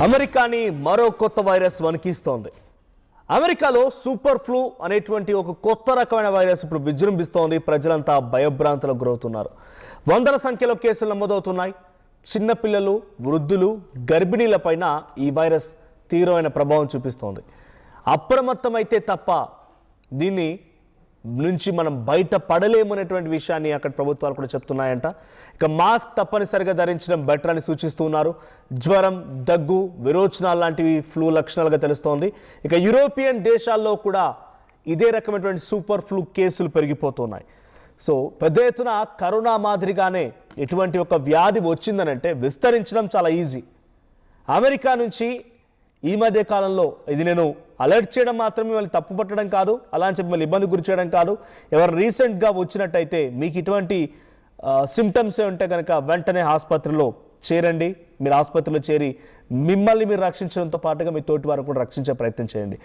అమెరికాని మరో కొత్త వైరస్ వణికిస్తోంది. అమెరికాలో సూపర్ ఫ్లూ అనేటువంటి ఒక కొత్త రకమైన వైరస్ ఇప్పుడు విజృంభిస్తోంది. ప్రజలంతా భయభ్రాంతులకు గురవుతున్నారు. వందల సంఖ్యలో కేసులు నమోదవుతున్నాయి. చిన్నపిల్లలు, వృద్ధులు, గర్భిణీలపైన ఈ వైరస్ తీవ్రమైన ప్రభావం చూపిస్తోంది. అప్రమత్తమైతే తప్ప దీన్ని నుంచి మనం బయట పడలేమనేటువంటి విషయాన్ని అక్కడ ప్రభుత్వాలు కూడా చెప్తున్నాయంట. ఇక మాస్క్ తప్పనిసరిగా ధరించడం బెటర్ అని సూచిస్తున్నారు. జ్వరం, దగ్గు, విరోచనాలు లాంటివి ఫ్లూ లక్షణాలుగా తెలుస్తోంది. ఇక యూరోపియన్ దేశాల్లో కూడా ఇదే రకమైనటువంటి సూపర్ ఫ్లూ కేసులు పెరిగిపోతున్నాయి. సో పెద్ద ఎత్తున కరోనా మాదిరిగానే ఎటువంటి ఒక వ్యాధి వచ్చిందనంటే విస్తరించడం చాలా ఈజీ. అమెరికా నుంచి ఈ మధ్య కాలంలో ఇది నేను అలర్ట్ చేయడం మాత్రమే, మళ్ళీ తప్పు పట్టడం కాదు, అలా అని చెప్పి మళ్ళీ ఇబ్బంది గురి చేయడం కాదు. ఎవరు రీసెంట్గా వచ్చినట్టయితే మీకు ఇటువంటి సిమ్టమ్స్ ఉంటే కనుక వెంటనే ఆసుపత్రిలో చేరండి. మీరు ఆసుపత్రిలో చేరి మిమ్మల్ని మీరు రక్షించడంతో పాటుగా మీ తోటి వారు కూడా రక్షించే ప్రయత్నం చేయండి.